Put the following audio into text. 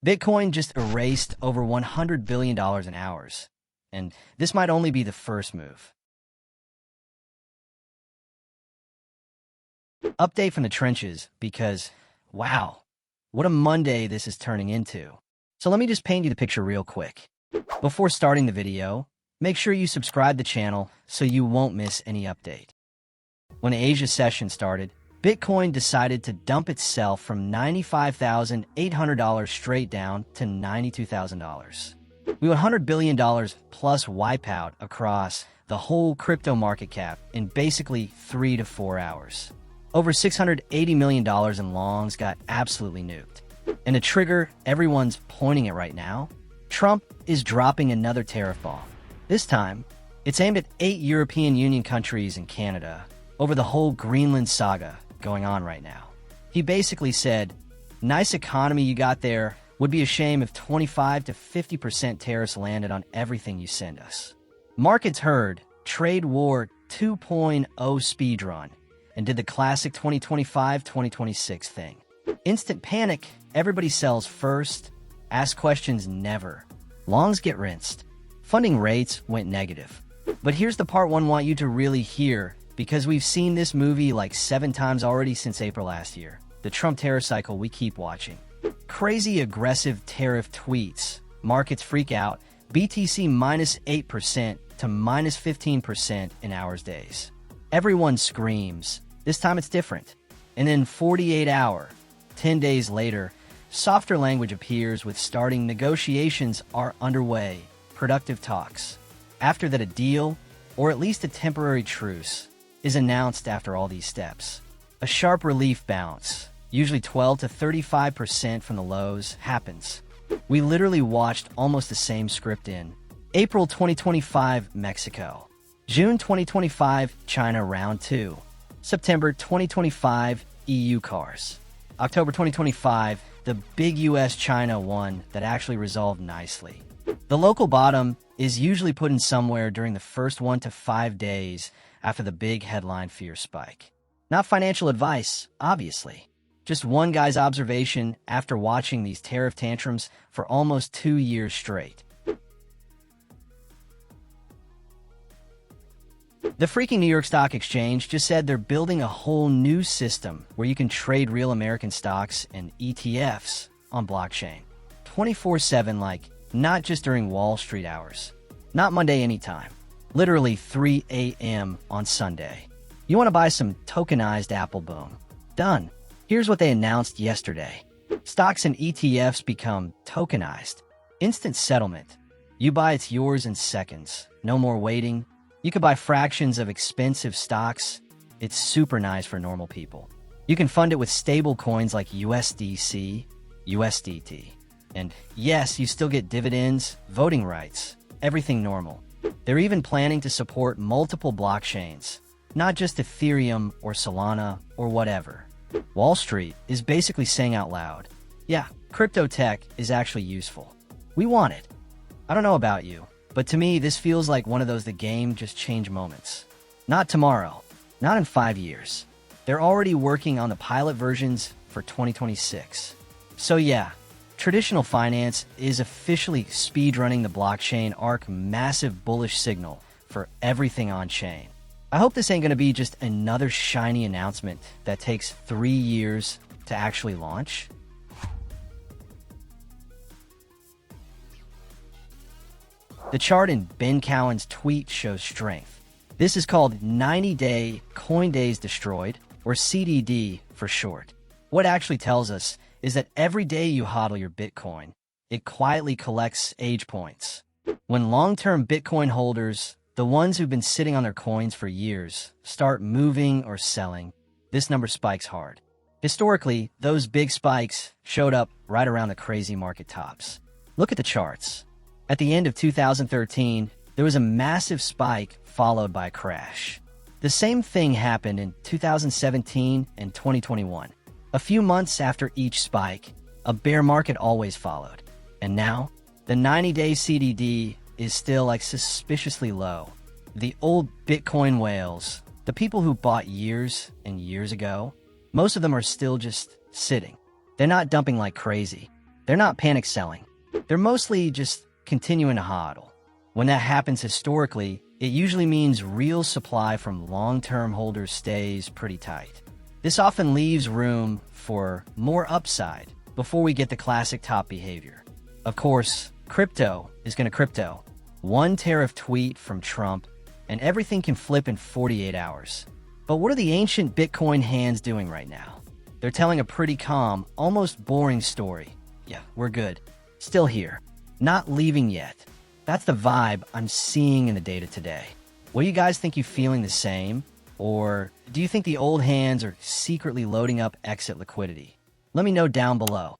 Bitcoin just erased over $100 billion in hours, and this might only be the first move. Update from the trenches because, wow, what a Monday this is turning into. So let me just paint you the picture real quick. Before starting the video, make sure you subscribe to the channel so you won't miss any update. When the Asia session started, Bitcoin decided to dump itself from $95,800 straight down to $92,000. We went $100 billion plus wipeout across the whole crypto market cap in basically 3 to 4 hours. Over $680 million in longs got absolutely nuked. And the trigger everyone's pointing at right now, Trump is dropping another tariff bomb. This time, it's aimed at 8 European Union countries and Canada over the whole Greenland saga going on right now. He basically said, nice economy you got there, would be a shame if 25 to 50% tariffs landed on everything you send us. Markets heard trade war 2.0 speedrun and did the classic 2025-2026 thing. Instant panic, everybody sells first, ask questions never. Longs get rinsed. Funding rates went negative. But here's the part one want you to really hear, because we've seen this movie like 7 times already since April last year. The Trump tariff cycle we keep watching. Crazy aggressive tariff tweets. Markets freak out. BTC minus 8% to minus 15% in hours days. Everyone screams. This time it's different. And then 48-hour, 10 days later, softer language appears with starting negotiations are underway. Productive talks. After that, a deal, or at least a temporary truce, is announced after all these steps. A sharp relief bounce, usually 12 to 35% from the lows, happens. We literally watched almost the same script in April 2025, Mexico. June 2025, China round 2. September 2025, EU cars. October 2025, the big US-China one that actually resolved nicely. The local bottom is usually put in somewhere during the first 1 to 5 days after the big headline fear spike. Not financial advice, obviously. Just one guy's observation after watching these tariff tantrums for almost 2 years straight. The freaking New York Stock Exchange just said they're building a whole new system where you can trade real American stocks and ETFs on blockchain. 24/7, like, not just during Wall Street hours. Not Monday anytime. Literally 3 a.m. on Sunday. You want to buy some tokenized Apple Boom? Done. Here's what they announced yesterday. Stocks and ETFs become tokenized. Instant settlement. You buy, it's yours in seconds. No more waiting. You can buy fractions of expensive stocks. It's super nice for normal people. You can fund it with stable coins like USDC, USDT. And yes, you still get dividends, voting rights, everything normal. They're even planning to support multiple blockchains, not just Ethereum or Solana or whatever. Wall Street is basically saying out loud, yeah, crypto tech is actually useful. We want it. I don't know about you, but to me, this feels like one of those the game just changed moments. Not tomorrow, not in 5 years. They're already working on the pilot versions for 2026. So yeah, traditional finance is officially speedrunning the blockchain arc, massive bullish signal for everything on chain. I hope this ain't going to be just another shiny announcement that takes 3 years to actually launch. The chart in Ben Cowan's tweet shows strength. This is called 90-day coin days destroyed, or CDD for short. What it actually tells us is that every day you hodl your Bitcoin, it quietly collects age points. When long-term Bitcoin holders, the ones who've been sitting on their coins for years, start moving or selling, this number spikes hard. Historically, those big spikes showed up right around the crazy market tops. Look at the charts. At the end of 2013, there was a massive spike followed by a crash. The same thing happened in 2017 and 2021. A few months after each spike, a bear market always followed. And now, the 90-day CDD is still like suspiciously low. The old Bitcoin whales, the people who bought years and years ago, most of them are still just sitting. They're not dumping like crazy. They're not panic selling. They're mostly just continuing to hodl. When that happens historically, it usually means real supply from long-term holders stays pretty tight. This often leaves room for more upside before we get the classic top behavior. Of course, crypto is going to crypto. One tariff tweet from Trump, and everything can flip in 48 hours. But what are the ancient Bitcoin hands doing right now? They're telling a pretty calm, almost boring story. Yeah, we're good. Still here. Not leaving yet. That's the vibe I'm seeing in the data today. What do you guys think? You feeling the same? Or do you think the old hands are secretly loading up exit liquidity? Let me know down below.